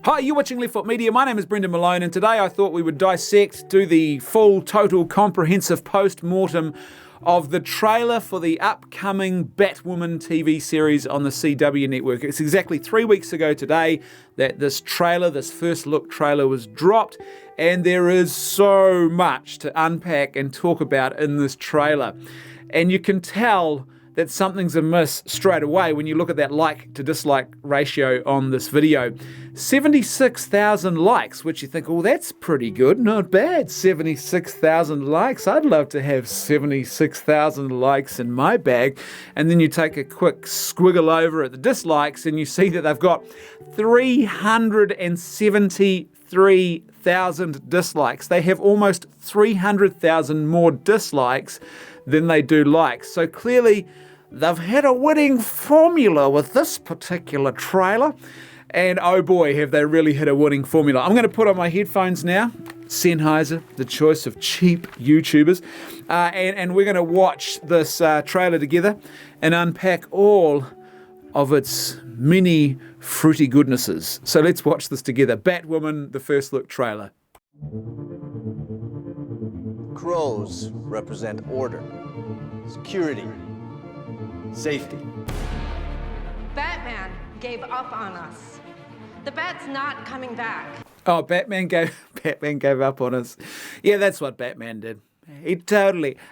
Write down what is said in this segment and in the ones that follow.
Hi, you're watching Left Foot Media. My name is Brendan Malone, and today I thought we would do the full, total, comprehensive post-mortem of the trailer for the upcoming Batwoman TV series on the CW network. It's exactly 3 weeks ago today that this first look trailer was dropped, and there is so much to unpack and talk about in this trailer. And you can tell that something's amiss straight away when you look at that like to dislike ratio on this video. 76,000 likes, which you think, oh, that's pretty good, not bad. 76,000 likes. I'd love to have 76,000 likes in my bag. And then you take a quick squiggle over at the dislikes and you see that they've got 373,000 dislikes. They have almost 300,000 more dislikes than they do likes. So clearly, they've had a winning formula with this particular trailer. And oh boy, have they really hit a winning formula. I'm going to put on my headphones now. Sennheiser, the choice of cheap YouTubers. And we're going to watch this trailer together and unpack all of its many fruity goodnesses. So let's watch this together. Batwoman, the first look trailer. Crows represent order, security, safety. Batman gave up on us. The Bat's not coming back. Oh, Batman gave up on us. Yeah, that's what Batman did.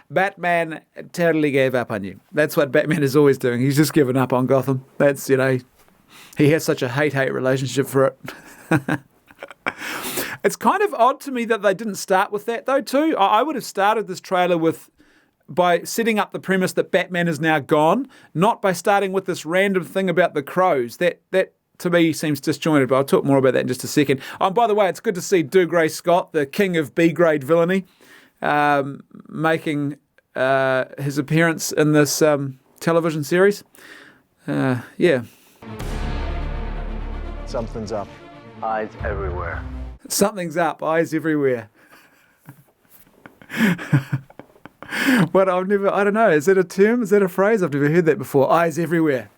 Batman totally gave up on you. That's what Batman is always doing. He's just given up on Gotham. That's, he has such a hate-hate relationship for it. It's kind of odd to me that they didn't start with that, though, too. I would have started this trailer by setting up the premise that Batman is now gone, not by starting with this random thing about the crows. That to me seems disjointed, but I'll talk more about that in just a second. By the way, it's good to see Dougray Scott, the king of B-grade villainy, making his appearance in this television series. Yeah. Something's up. Eyes everywhere. Something's up, eyes everywhere. What I don't know, is that a term? Is that a phrase? I've never heard that before. Eyes everywhere.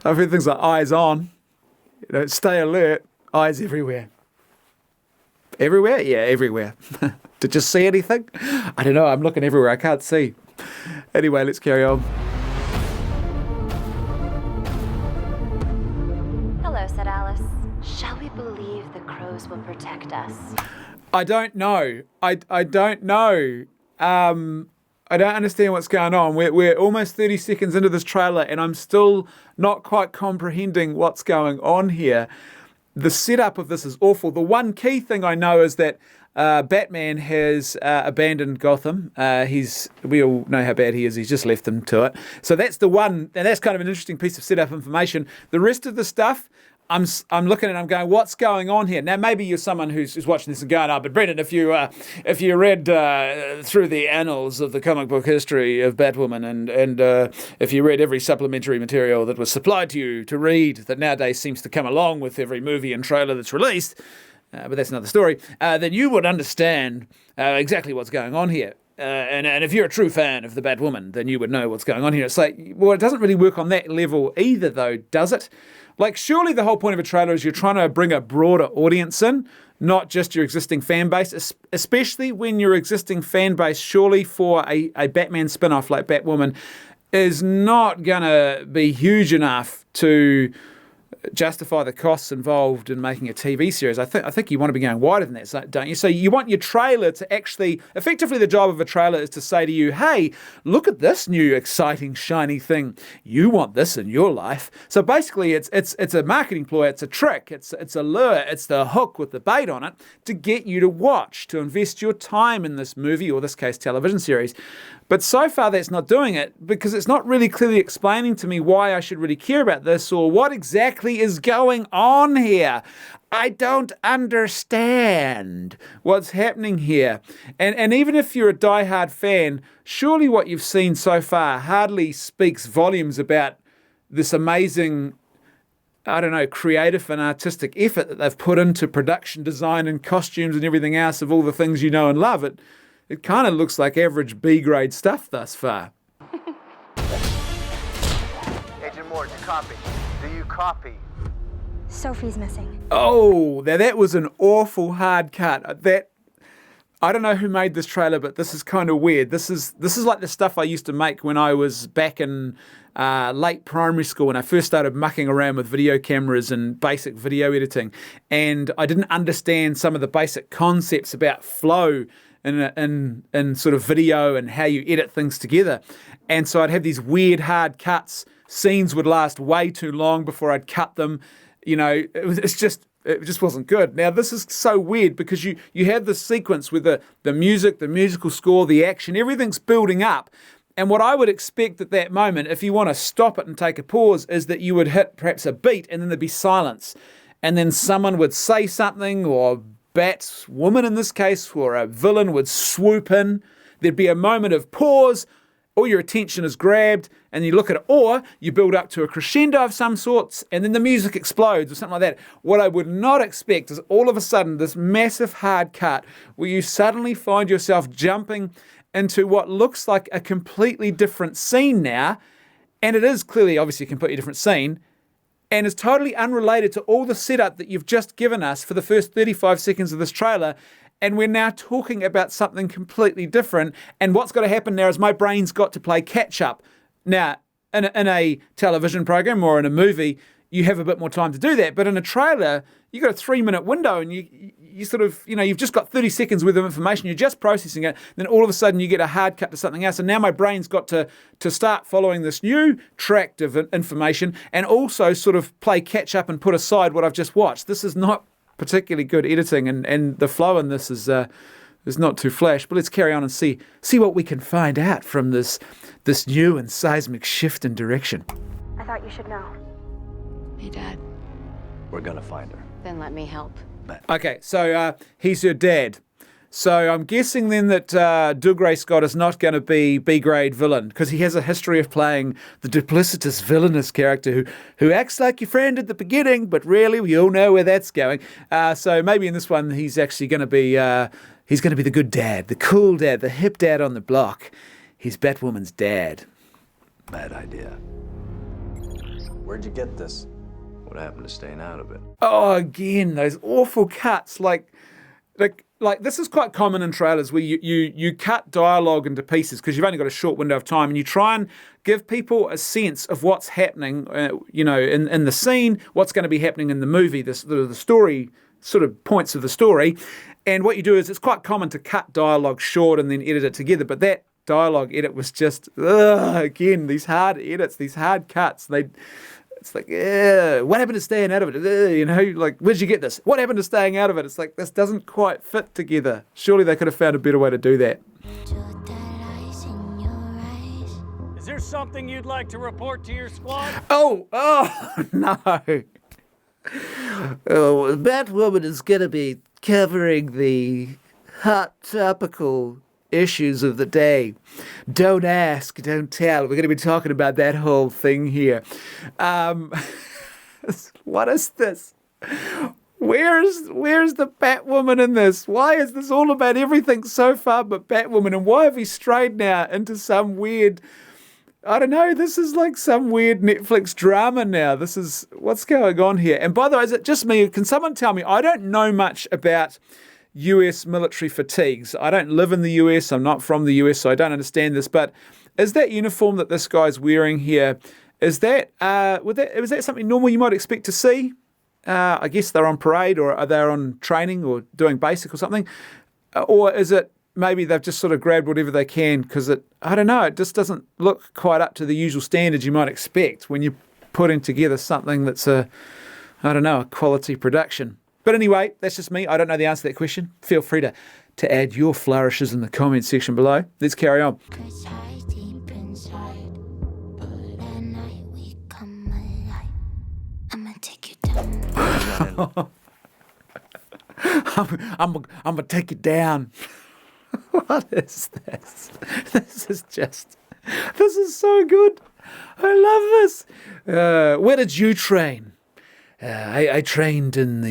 I've heard things like eyes on, stay alert, eyes everywhere. Everywhere? Yeah, everywhere. Did you see anything? I don't know, I'm looking everywhere, I can't see. Anyway, let's carry on. Hello, said Alice. Shall we believe the crows will protect us? I don't know. I don't know. I don't understand what's going on. We're almost 30 seconds into this trailer and I'm still not quite comprehending what's going on here. The setup of this is awful. The one key thing I know is that Batman has abandoned Gotham. We all know how bad he is. He's just left them to it. So that's the one, and that's kind of an interesting piece of setup information. The rest of the stuff, I'm looking and I'm going, what's going on here? Now, maybe you're someone who's watching this and going, but Brendan, if you read through the annals of the comic book history of Batwoman and if you read every supplementary material that was supplied to you to read that nowadays seems to come along with every movie and trailer that's released, but that's another story, then you would understand exactly what's going on here. And if you're a true fan of the Batwoman, then you would know what's going on here. It's like, well, it doesn't really work on that level either, though, does it? Like, surely the whole point of a trailer is you're trying to bring a broader audience in, not just your existing fan base, especially when your existing fan base, surely for a Batman spin-off like Batwoman, is not going to be huge enough to justify the costs involved in making a TV series. I think you want to be going wider than that, don't you? So you want your trailer to actually, effectively the job of a trailer is to say to you, hey, look at this new exciting shiny thing. You want this in your life. So basically it's a marketing ploy, it's a trick, it's a lure, it's the hook with the bait on it to get you to watch, to invest your time in this movie, or this case television series. But so far that's not doing it because it's not really clearly explaining to me why I should really care about this or what exactly is going on here. I don't understand what's happening here. And even if you're a diehard fan, surely what you've seen so far hardly speaks volumes about this amazing, creative and artistic effort that they've put into production design and costumes and everything else of all the things you know and love. It kind of looks like average B-grade stuff thus far. Agent Morton, copy. Do you Copy. Sophie's missing. Oh, now that was an awful hard cut. That I don't know who made this trailer, but this is kind of weird. This is like the stuff I used to make when I was back in late primary school when I first started mucking around with video cameras and basic video editing, and I didn't understand some of the basic concepts about flow in sort of video and how you edit things together. And so I'd have these weird hard cuts. Scenes would last way too long before I'd cut them. You know, it just wasn't good. Now, this is so weird because you have this sequence with the music, the musical score, the action, everything's building up. And what I would expect at that moment, if you want to stop it and take a pause, is that you would hit perhaps a beat and then there'd be silence. And then someone would say something, or Batwoman in this case, or a villain would swoop in. There'd be a moment of pause, all your attention is grabbed, and you look at it, or you build up to a crescendo of some sorts, and then the music explodes or something like that. What I would not expect is all of a sudden this massive hard cut where you suddenly find yourself jumping into what looks like a completely different scene now, and it is clearly obviously a completely different scene, and is totally unrelated to all the setup that you've just given us for the first 35 seconds of this trailer. And we're now talking about something completely different. And what's got to happen now is my brain's got to play catch up. Now, in a television program or in a movie, you have a bit more time to do that. But in a trailer, you've got a 3-minute window and you sort of, you know, you've just got 30 seconds worth of information. You're just processing it. Then all of a sudden you get a hard cut to something else. And now my brain's got to start following this new tract of information and also sort of play catch up and put aside what I've just watched. This is not particularly good editing, and the flow in this is not too flash. But let's carry on and see what we can find out from this new and seismic shift in direction. I thought you should know. Hey, Dad. We're gonna find her. Then let me help. Okay, so he's her dad. So I'm guessing then that Doug Ray Scott is not going to be B-grade villain because he has a history of playing the duplicitous villainous character who acts like your friend at the beginning, but really we all know where that's going. So maybe in this one he's actually going to be the good dad, the cool dad, the hip dad on the block. He's Batwoman's dad. Bad idea. Where'd you get this? What happened to staying out of it? Oh, again, those awful cuts. Like this is quite common in trailers where you cut dialogue into pieces because you've only got a short window of time, and you try and give people a sense of what's happening, in the scene, what's going to be happening in the movie, the story, sort of points of the story. And what you do is it's quite common to cut dialogue short and then edit it together. But that dialogue edit was just, again, these hard edits, these hard cuts. It's like, what happened to staying out of it? Like, where'd you get this? What happened to staying out of it? It's like, this doesn't quite fit together. Surely they could have found a better way to do that. Is there something you'd like to report to your squad? Oh, no. Oh, Batwoman is going to be covering the hot topical issues of the day. Don't ask, don't tell. We're going to be talking about that whole thing here. What is this? Where's the Batwoman in this? Why is this all about everything so far but Batwoman? And why have we strayed now into some weird, I don't know, this is like some weird Netflix drama now. This is, what's going on here? And by the way, is it just me? Can someone tell me? I don't know much about US military fatigues. I don't live in the US. I'm not from the US, so I don't understand this. But is that uniform that this guy's wearing here, is that something normal you might expect to see? I guess they're on parade, or are they on training or doing basic or something? Or is it maybe they've just sort of grabbed whatever they can because I don't know, it just doesn't look quite up to the usual standards you might expect when you're putting together something that's a quality production. But anyway, that's just me. I don't know the answer to that question. Feel free to add your flourishes in the comment section below. Let's carry on. I'm gonna take you down. What is this? This is so good. I love this. Where did you train? I trained in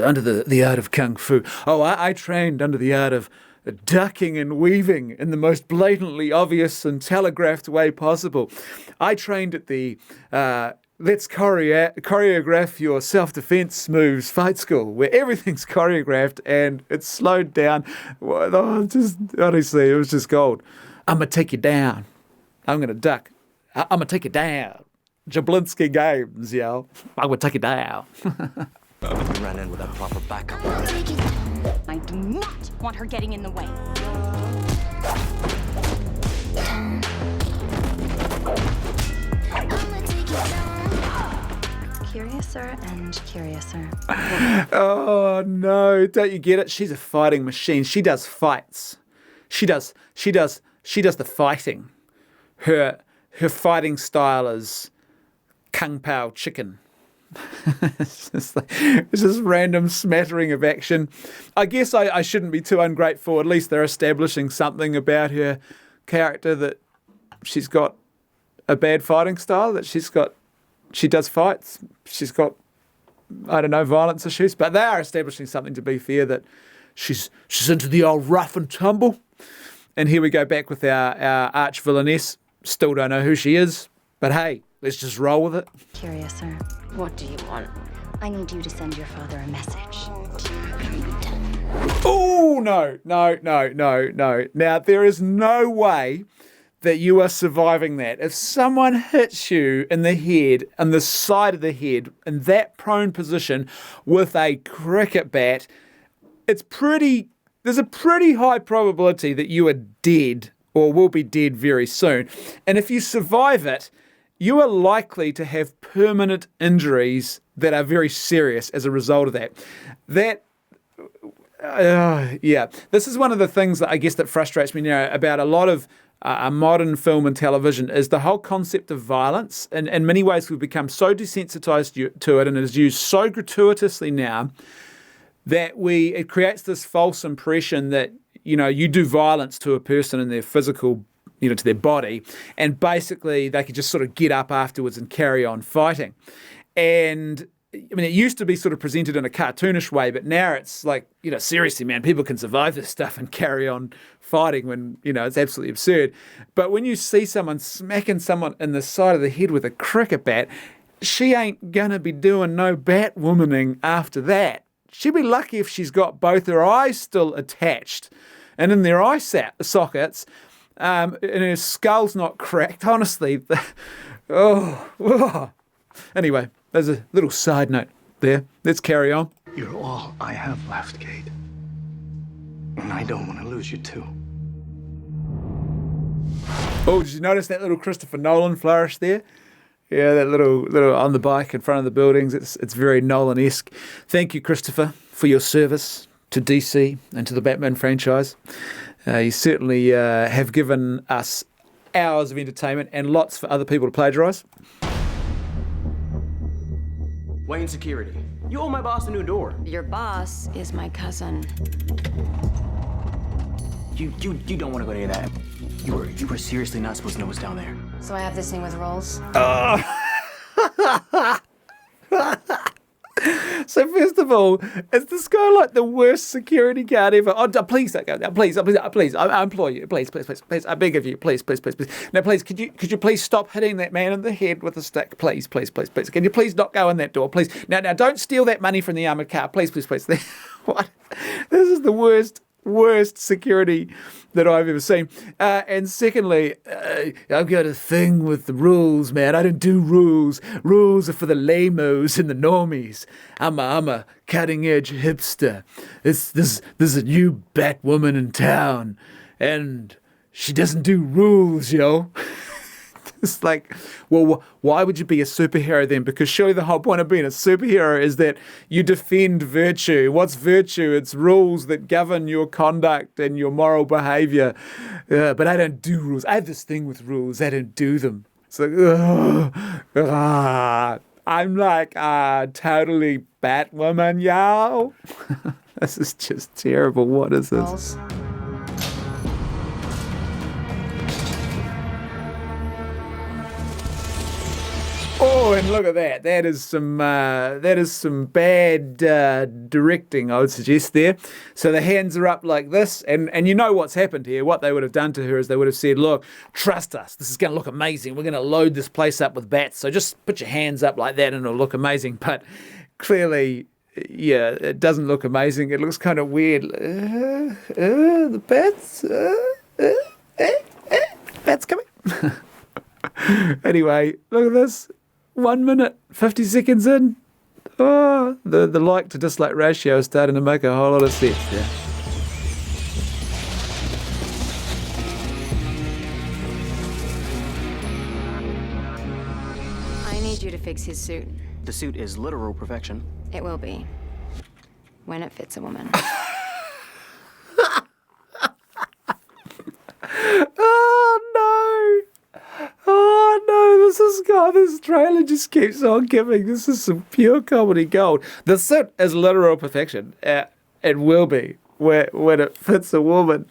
under the art of kung fu. Oh, I trained under the art of ducking and weaving in the most blatantly obvious and telegraphed way possible. I trained at the let's choreograph your self-defense moves fight school where everything's choreographed and it's slowed down. Just honestly, it was just gold. I'm going to take you down. I'm going to duck. I'm going to take you down. Jablinski Games, yo. I'm going to take you down. We ran in without proper backup. I do not want her getting in the way. Curiouser and curiouser. Oh no, don't you get it? She's a fighting machine. She does fights. She does the fighting. Her fighting style is Kung Pao chicken. It's just random smattering of action. I guess I shouldn't be too ungrateful. At least they're establishing something about her character, that she's got a bad fighting style, that she does fights. She's got, I don't know, violence issues, but they are establishing something, to be fair, that she's into the old rough and tumble. And here we go back with our arch villainess. Still don't know who she is, but hey, let's just roll with it. Curiouser. What do you want? I need you to send your father a message. Oh, no. Now, there is no way that you are surviving that. If someone hits you in the head, on the side of the head, in that prone position with a cricket bat, there's a pretty high probability that you are dead or will be dead very soon. And if you survive it, you are likely to have permanent injuries that are very serious as a result of that. This is one of the things that I guess that frustrates me now about a lot of modern film and television, is the whole concept of violence. And in many ways, we've become so desensitized to it, and it is used so gratuitously now that it creates this false impression that, you do violence to a person in their physical, to their body, and basically they could just sort of get up afterwards and carry on fighting. And I mean, it used to be sort of presented in a cartoonish way, but now it's like, seriously, man, people can survive this stuff and carry on fighting when, it's absolutely absurd. But when you see someone smacking someone in the side of the head with a cricket bat, she ain't going to be doing no Batwomaning after that. She'd be lucky if she's got both her eyes still attached and in their eye sockets, and her skull's not cracked. Honestly, Anyway, there's a little side note there. Let's carry on. You're all I have left, Kate. And I don't want to lose you too. Oh, did you notice that little Christopher Nolan flourish there? Yeah, that little on the bike in front of the buildings. It's very Nolan-esque. Thank you, Christopher, for your service to DC and to the Batman franchise. You certainly have given us hours of entertainment and lots for other people to plagiarise. Wayne Security. You owe my boss a new door. Your boss is my cousin. You don't want to go to that. You were seriously not supposed to know what's down there. So I have this thing with rolls? So first of all, is this guy like the worst security guard ever? Oh, please don't go there. Please, I implore you. Please, I beg of you. Please. Now, please, could you please stop hitting that man in the head with a stick? Please. Can you please not go in that door? Please. Now, don't steal that money from the armored car. Please. What? This is the worst security that I've ever seen. And secondly, I've got a thing with the rules, man. I don't do rules. Rules are for the lamos and the normies. I'm a cutting edge hipster. There's a new Batwoman in town, and she doesn't do rules, yo. It's like, well, why would you be a superhero then? Because surely the whole point of being a superhero is that you defend virtue. What's virtue? It's rules that govern your conduct and your moral behavior. But I don't do rules. I have this thing with rules. I don't do them. It's like, I'm like, totally Batwoman, y'all. This is just terrible. What is this? Rolls. Oh, mean, look at that. That is some bad directing, I would suggest there. So the hands are up like this, and you know what's happened here. What they would have done to her is they would have said, look, trust us. This is going to look amazing. We're going to load this place up with bats. So just put your hands up like that and it'll look amazing. But clearly, yeah, it doesn't look amazing. It looks kind of weird. The bats? Bats coming. Anyway, look at this. 1 minute, 50 seconds in. Oh, the like to dislike ratio is starting to make a whole lot of sense there. I need you to fix his suit. The suit is literal perfection. It will be. When it fits a woman. Oh no, this trailer just keeps on giving. This is some pure comedy gold. The suit is literal perfection. It will be when it fits a woman.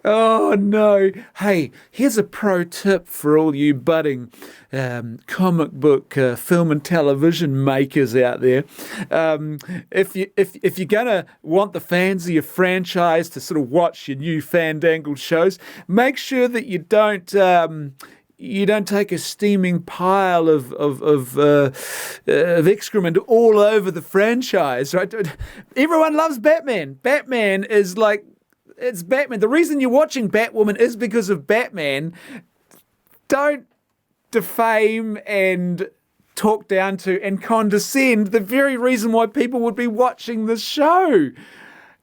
Oh no. Hey, here's a pro tip for all you budding comic book film and television makers out there. If you're gonna want the fans of your franchise to sort of watch your new fandangled shows, make sure that you don't take a steaming pile of excrement all over the franchise, right? Everyone loves Batman. Batman is like, it's Batman. The reason you're watching Batwoman is because of Batman. Don't defame and talk down to and condescend the very reason why people would be watching this show.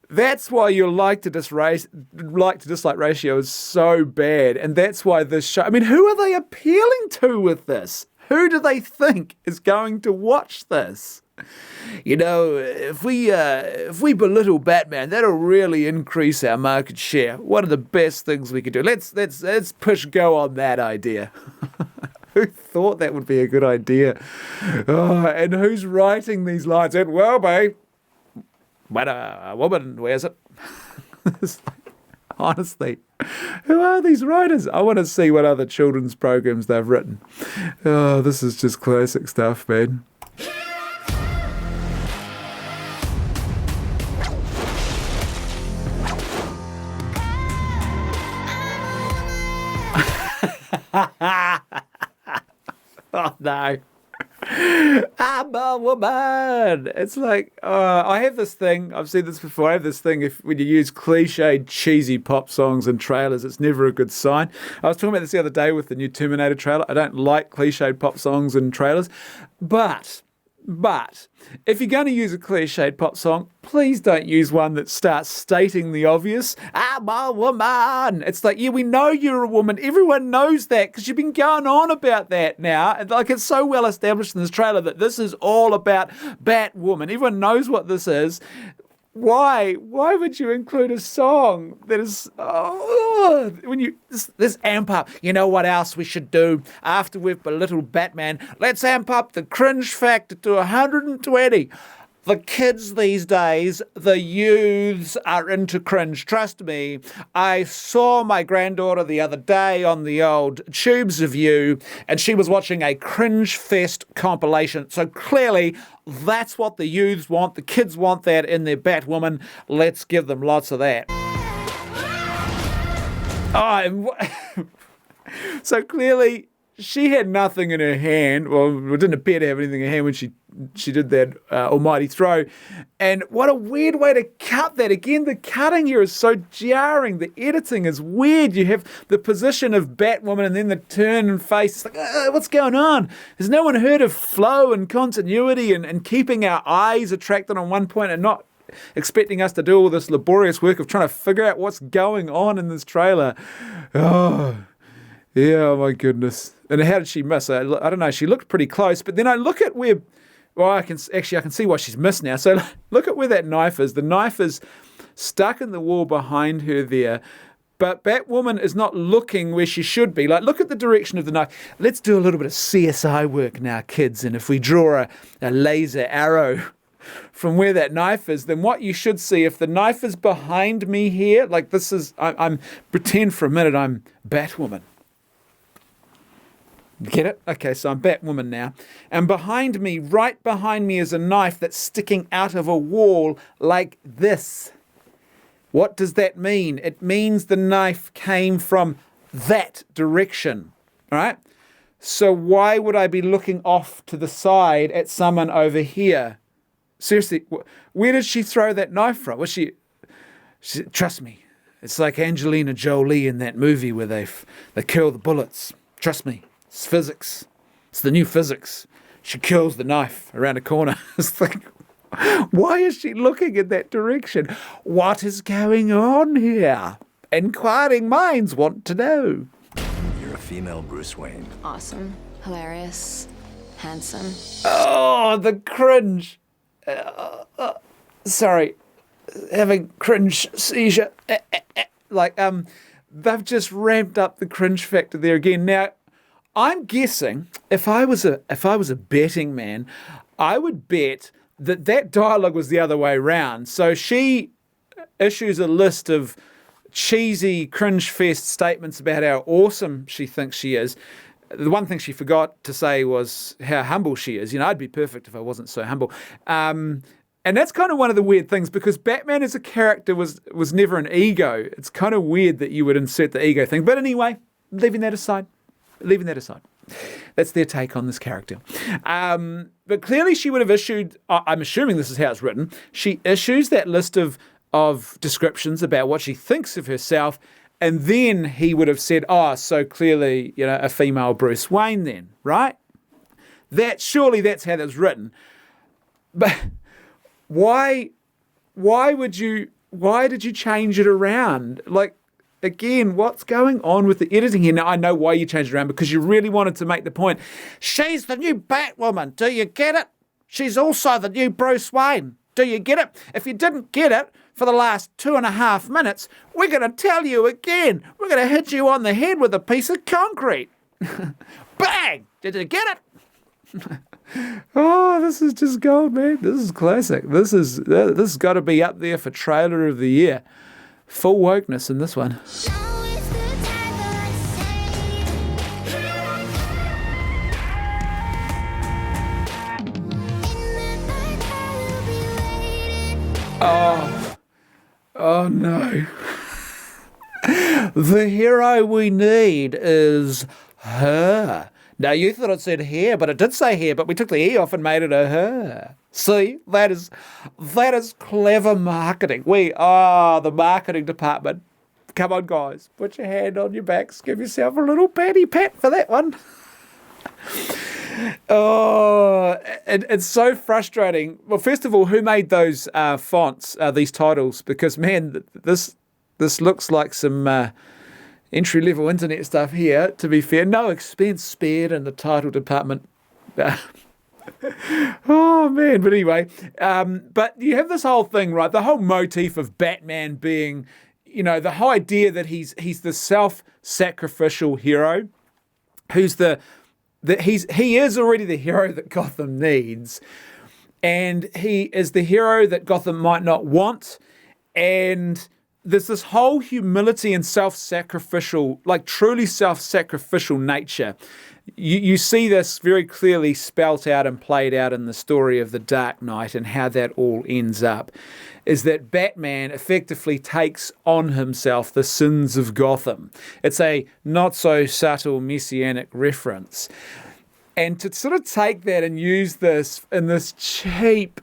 That's why your like to dislike ratio is so bad, and that's why this show. I mean, who are they appealing to with this? Who do they think is going to watch this? You know, if we belittle Batman, that'll really increase our market share. What are the best things we could do? Let's push go on that idea. Who thought that would be a good idea? Oh, and who's writing these lines? It will be when a woman wears it. Honestly, who are these writers? I want to see what other children's programs they've written. Oh, this is just classic stuff, man. Oh no. I'm a woman. It's like, I have this thing, I've said this before, I have this thing, when you use cliched, cheesy pop songs in trailers, it's never a good sign. I was talking about this the other day with the new Terminator trailer. I don't like cliched pop songs in trailers, but if you're going to use a cliched pop song, please don't use one that starts stating the obvious. I'm a woman. It's like, yeah, we know you're a woman. Everyone knows that because you've been going on about that now. And like, it's so well established in this trailer that this is all about Batwoman. Everyone knows what this is. Why would you include a song that is when you this amp up? You know what else we should do after we've belittled Batman? Let's amp up the cringe factor to 120. The kids these days, the youths are into cringe. Trust me, I saw my granddaughter the other day on the old Tubes of You, and she was watching a cringe fest compilation. So clearly, that's what the youths want. The kids want that in their Batwoman. Let's give them lots of that. So clearly, she had nothing in her hand. Well, it didn't appear to have anything in her hand when she did that almighty throw. And what a weird way to cut that. Again, the cutting here is so jarring. The editing is weird. You have the position of Batwoman and then the turn and face. It's like, what's going on? Has no one heard of flow and continuity and keeping our eyes attracted on one point and not expecting us to do all this laborious work of trying to figure out what's going on in this trailer? Oh, yeah, oh my goodness. And how did she miss? I don't know. She looked pretty close, but then I look at where. Well, I can see why she's missed now. So look at where that knife is. The knife is stuck in the wall behind her there. But Batwoman is not looking where she should be. Like, look at the direction of the knife. Let's do a little bit of CSI work now, kids. And if we draw a laser arrow from where that knife is, then what you should see, if the knife is behind me here, like this is, I'm pretend for a minute I'm Batwoman. Get it? Okay, so I'm Batwoman now. And behind me, right behind me, is a knife that's sticking out of a wall like this. What does that mean? It means the knife came from that direction, all right? So why would I be looking off to the side at someone over here? Seriously, where did she throw that knife from? Was she trust me, it's like Angelina Jolie in that movie where they curl the bullets. Trust me, it's physics. It's the new physics. She curls the knife around a corner. It's like, why is she looking in that direction? What is going on here? Inquiring minds want to know. You're a female Bruce Wayne. Awesome. Hilarious. Handsome. Oh, the cringe. Sorry. Having cringe seizure. They've just ramped up the cringe factor there again. Now, I'm guessing if I was a betting man, I would bet that dialogue was the other way around. So she issues a list of cheesy cringe fest statements about how awesome she thinks she is. The one thing she forgot to say was how humble she is. I'd be perfect if I wasn't so humble. And that's kind of one of the weird things, because Batman as a character was never an ego. It's kind of weird that you would insert the ego thing. But anyway, leaving that aside. That's their take on this character. But clearly she would have issued, I'm assuming this is how it's written, she issues that list of descriptions about what she thinks of herself, and then he would have said, so clearly, a female Bruce Wayne then, right? Surely that's how that's written. But why did you change it around? Like, again, what's going on with the editing here? Now, I know why you changed it around, because you really wanted to make the point. She's the new Batwoman. Do you get it? She's also the new Bruce Wayne. Do you get it? If you didn't get it for the last 2.5 minutes, we're going to tell you again. We're going to hit you on the head with a piece of concrete. Bang! Did you get it? Oh, this is just gold, man. This is classic. This has got to be up there for trailer of the year. Full wokeness in this one. Oh no. The hero we need is her. Now, you thought it said hair, but it did say hair, but we took the E off and made it a her. See, that is clever marketing. We are the marketing department. Come on, guys, put your hand on your backs. Give yourself a little patty pat for that one. Oh, it's so frustrating. Well, first of all, who made those fonts, these titles? Because, man, this looks like some entry-level internet stuff here, to be fair. No expense spared in the title department. Oh, man. But anyway, but you have this whole thing, right? The whole motif of Batman being, the whole idea that he's the self-sacrificial hero who's he is already the hero that Gotham needs, and he is the hero that Gotham might not want, and there's this whole humility and self-sacrificial, like truly self-sacrificial nature. You see this very clearly spelt out and played out in the story of The Dark Knight, and how that all ends up is that Batman effectively takes on himself the sins of Gotham. It's a not so subtle messianic reference. And to sort of take that and use this in this cheap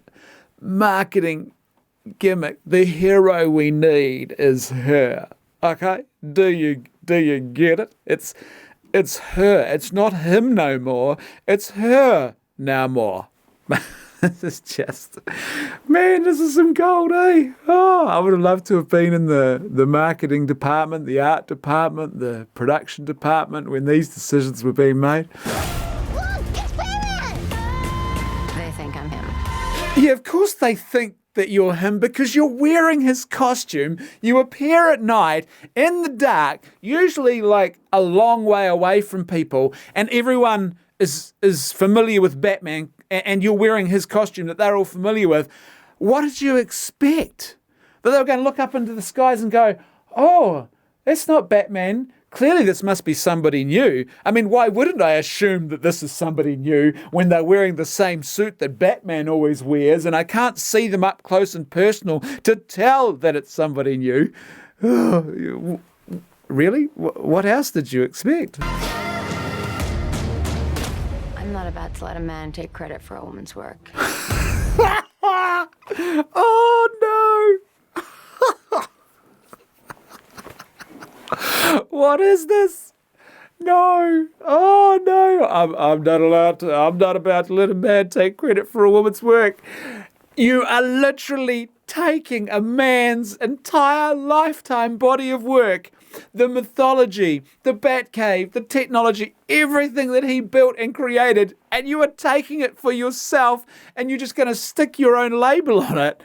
marketing gimmick, the hero we need is her. Okay? Do you get it? It's her. It's not him no more. It's her now more. This is just, man, this is some gold, eh? Oh, I would have loved to have been in the marketing department, the art department, the production department when these decisions were being made. Look, it's Batman! They think I'm him. Yeah, of course they think that you're him, because you're wearing his costume. You appear at night in the dark, usually like a long way away from people, and everyone is familiar with Batman, and you're wearing his costume that they're all familiar with. What did you expect? That they were going to look up into the skies and go, oh, that's not Batman. clearly this must be somebody new. I mean, why wouldn't I assume that this is somebody new when they're wearing the same suit that Batman always wears, and I can't see them up close and personal to tell that it's somebody new? Really? What else did you expect? I'm not about to let a man take credit for a woman's work. Oh no! What is this? No! Oh no! I'm not allowed to. I'm not about to let a man take credit for a woman's work. You are literally taking a man's entire lifetime body of work, the mythology, the Batcave, the technology, everything that he built and created, and you are taking it for yourself, and you're just going to stick your own label on it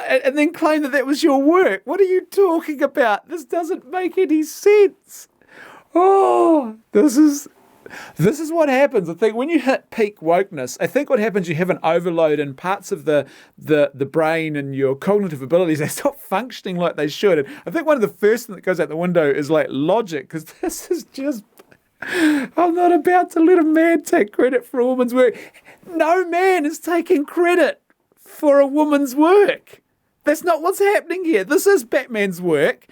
and then claim that that was your work. What are you talking about? This doesn't make any sense. Oh, this is what happens. I think when you hit peak wokeness, I think what happens, you have an overload in parts of the brain and your cognitive abilities, they stop functioning like they should. And I think one of the first things that goes out the window is like logic, because this is just, I'm not about to let a man take credit for a woman's work. No man is taking credit for a woman's work. That's not what's happening here. This is Batman's work.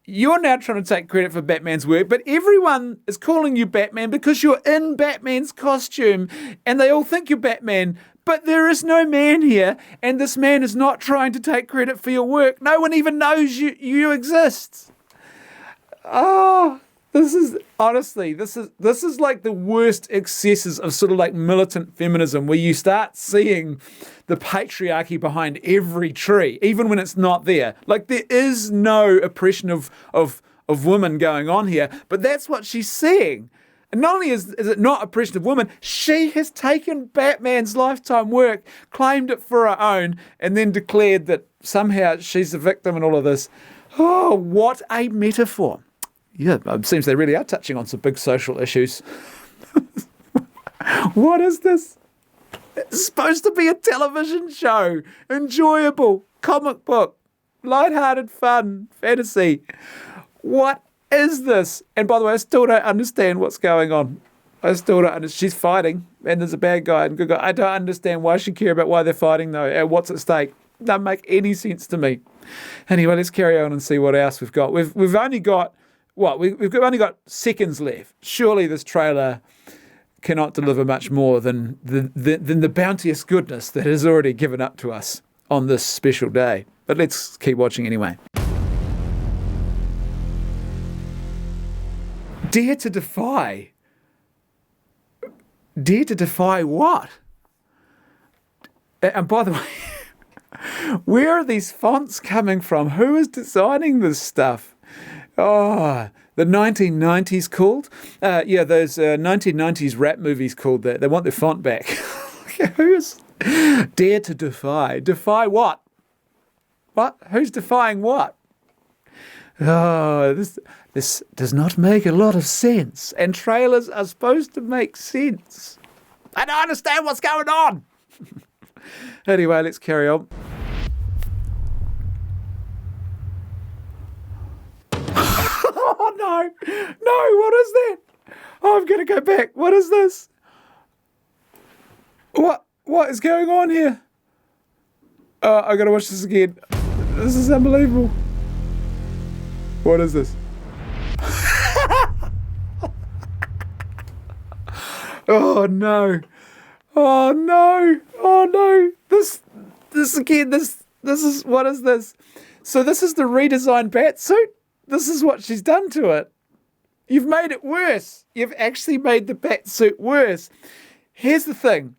You're now trying to take credit for Batman's work, but everyone is calling you Batman because you're in Batman's costume, and they all think you're Batman, but there is no man here, and this man is not trying to take credit for your work. No one even knows you exist. Oh, this is like the worst excesses of sort of like militant feminism, where you start seeing the patriarchy behind every tree, even when it's not there. Like, there is no oppression of women going on here, but that's what she's seeing. And not only is it not oppression of women, she has taken Batman's lifetime work, claimed it for her own, and then declared that somehow she's the victim in all of this. Oh, what a metaphor. Yeah, it seems they really are touching on some big social issues. What is this? It's supposed to be a television show. Enjoyable. Comic book. Lighthearted fun. Fantasy. What is this? And by the way, I still don't understand what's going on. I still don't understand. She's fighting, and there's a bad guy and good guy. I don't understand why she care about why they're fighting, though, and what's at stake. Doesn't make any sense to me. Anyway, let's carry on and see what else we've got. We've only got... We've only got seconds left. Surely this trailer cannot deliver much more than the bounteous goodness that is already given up to us on this special day. But let's keep watching anyway. Dare to defy? Dare to defy what? And by the way, where are these fonts coming from? Who is designing this stuff? Oh, the 1990s called? Those 1990s rap movies called that. They want their font back. Who's dare to defy? Defy what? What? Who's defying what? Oh, this does not make a lot of sense. And trailers are supposed to make sense. I don't understand what's going on. Anyway, let's carry on. Oh, no. No, what is that? Oh, I'm going to go back. What is this? What is going on here? I got to watch this again. This is unbelievable. What is this? Oh, no. Oh, no. Oh, no. This again, this is, what is this? So this is the redesigned Batsuit? This is what she's done to it. You've made it worse. You've actually made the Batsuit worse. Here's the thing.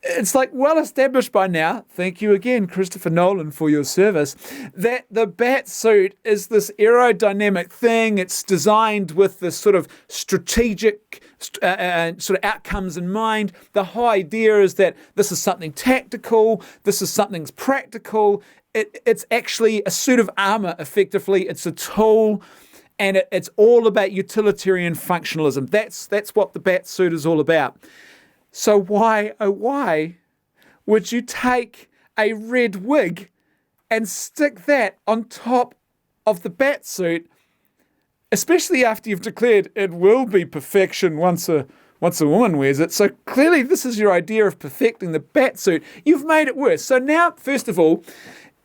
It's like well established by now, thank you again, Christopher Nolan, for your service, that the Batsuit is this aerodynamic thing. It's designed with this sort of strategic sort of outcomes in mind. The whole idea is that this is something tactical, this is something practical. It's actually a suit of armor, effectively. It's a tool, and it's all about utilitarian functionalism. That's what the Batsuit is all about. So why, oh why, would you take a red wig and stick that on top of the Batsuit especially after you've declared it will be perfection once a woman wears it. So clearly this is your idea of perfecting the Batsuit. You've made it worse. So now, first of all,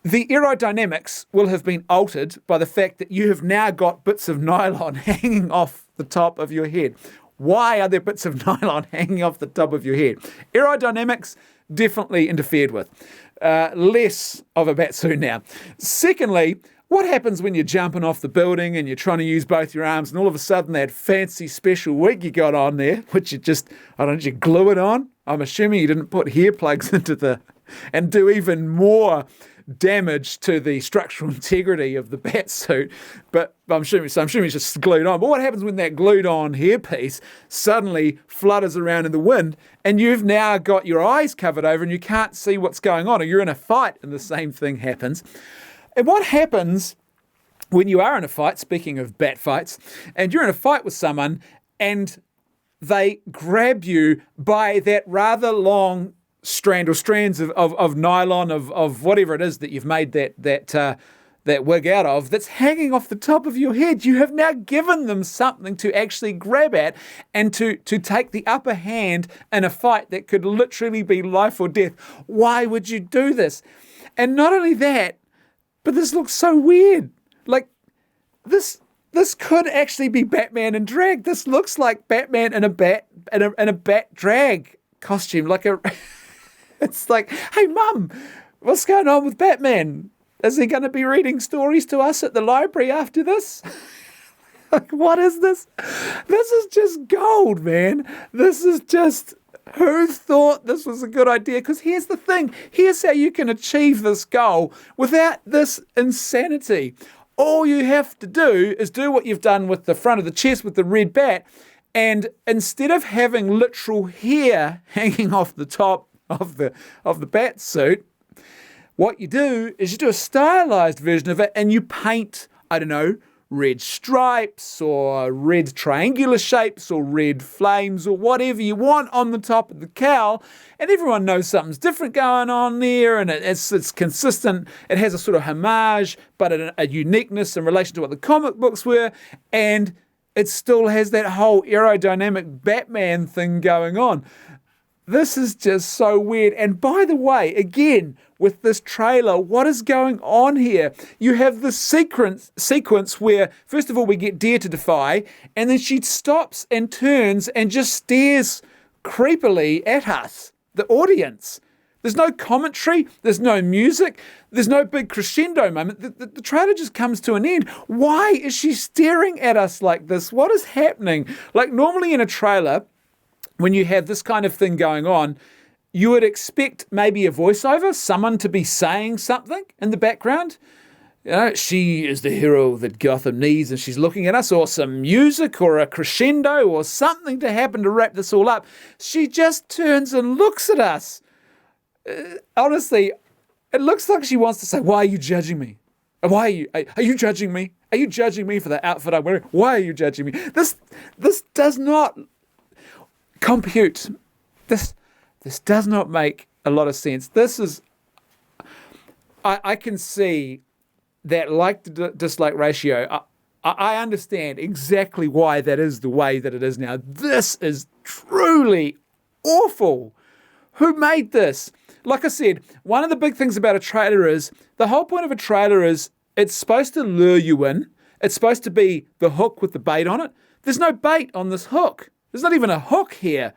the aerodynamics will have been altered by the fact that you have now got bits of nylon hanging off the top of your head. Why are there bits of nylon hanging off the top of your head? Aerodynamics definitely interfered with. Less of a Batsuit now. Secondly, what happens when you're jumping off the building and you're trying to use both your arms and all of a sudden that fancy special wig you got on there, which you just, you glue it on? I'm assuming you didn't put hair plugs into and do even more damage to the structural integrity of the Batsuit, but I'm assuming it's just glued on. But what happens when that glued on hairpiece suddenly flutters around in the wind and you've now got your eyes covered over and you can't see what's going on, or you're in a fight and the same thing happens? And what happens when you are in a fight, speaking of bat fights, and you're in a fight with someone and they grab you by that rather long strand or strands of nylon, of whatever it is that you've made that wig out of, that's hanging off the top of your head. You have now given them something to actually grab at and to take the upper hand in a fight that could literally be life or death. Why would you do this? And not only that, but this looks so weird. Like, this could actually be Batman in drag. This looks like Batman in a bat drag costume. It's like, hey, Mum, what's going on with Batman? Is he going to be reading stories to us at the library after this? Like, what is this? This is just gold, man. This is just, who thought this was a good idea? Because here's the thing. Here's how you can achieve this goal without this insanity. All you have to do is do what you've done with the front of the chest with the red bat, and instead of having literal hair hanging off the top of the Batsuit, what you do is you do a stylized version of it and you paint, I don't know, red stripes or red triangular shapes or red flames or whatever you want on the top of the cowl, and everyone knows something's different going on there, and it's consistent. It has a sort of homage but a uniqueness in relation to what the comic books were, and it still has that whole aerodynamic Batman thing going on. This is just so weird. And by the way, again, with this trailer, what is going on here? You have this sequence where, first of all, we get Dare to Defy, and then she stops and turns and just stares creepily at us, the audience. There's no commentary, there's no music, there's no big crescendo moment. The trailer just comes to an end. Why is she staring at us like this? What is happening? Like, normally in a trailer, when you have this kind of thing going on, you would expect maybe a voiceover, someone to be saying something in the background. You know, she is the hero that Gotham needs and she's looking at us, or some music or a crescendo or something to happen to wrap this all up. She just turns and looks at us. Honestly, it looks like she wants to say, why are you judging me? Are you judging me? Are you judging me for the outfit I'm wearing? Why are you judging me? This does not compute. This does not make a lot of sense. This is, I can see that like to dislike ratio. I understand exactly why that is the way that it is now. This is truly awful. Who made this? Like I said, one of the big things about a trailer is, the whole point of a trailer is it's supposed to lure you in. It's supposed to be the hook with the bait on it. There's no bait on this hook. There's not even a hook here.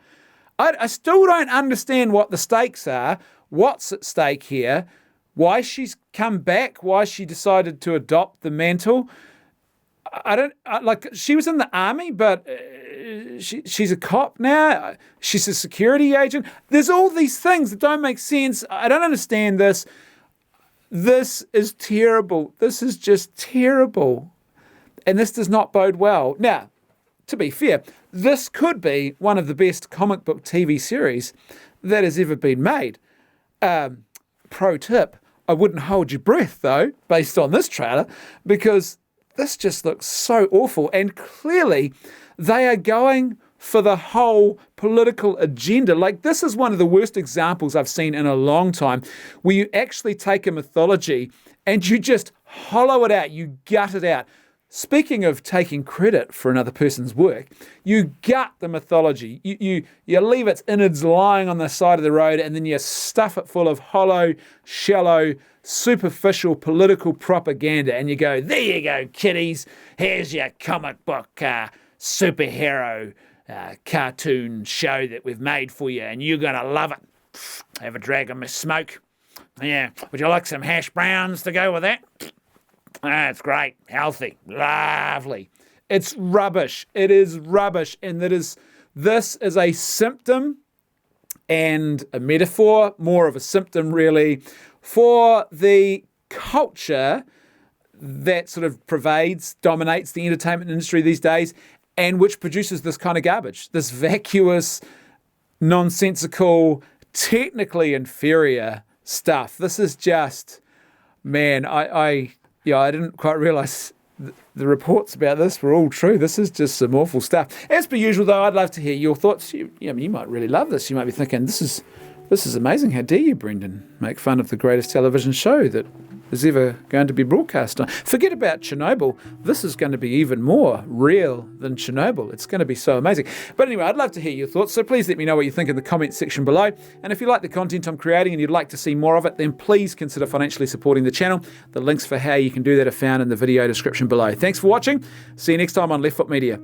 I still don't understand what the stakes are, what's at stake here, why she's come back, why she decided to adopt the mantle. She was in the army, but she's a cop now. She's a security agent. There's all these things that don't make sense. I don't understand this. This is terrible. This is just terrible. And this does not bode well. Now, to be fair, this could be one of the best comic book TV series that has ever been made. Pro tip, I wouldn't hold your breath, though, based on this trailer, because this just looks so awful. And clearly, they are going for the whole political agenda. Like, this is one of the worst examples I've seen in a long time, where you actually take a mythology and you just hollow it out, you gut it out. speaking of taking credit for another person's work, you gut the mythology. You leave its innards lying on the side of the road, and then you stuff it full of hollow, shallow, superficial political propaganda, and you go, there you go, kiddies. Here's your comic book superhero cartoon show that we've made for you, and you're going to love it. Have a drag of my smoke. Yeah, would you like some hash browns to go with that? It's great, healthy, lovely. It's rubbish. It is rubbish, and this is a symptom and a metaphor, more of a symptom really, for the culture that sort of dominates the entertainment industry these days, and which produces this kind of garbage, this vacuous, nonsensical, technically inferior stuff. This is just, man, I didn't quite realise the reports about this were all true. This is just some awful stuff. As per usual, though, I'd love to hear your thoughts. You might really love this. You might be thinking, this is amazing. How dare you, Brendan, make fun of the greatest television show that is ever going to be broadcast on. Forget about Chernobyl. This is going to be even more real than Chernobyl. It's going to be so amazing. But anyway, I'd love to hear your thoughts, so please let me know what you think in the comments section below. And if you like the content I'm creating and you'd like to see more of it, then please consider financially supporting the channel. The links for how you can do that are found in the video description below. Thanks for watching. See you next time on Left Foot Media.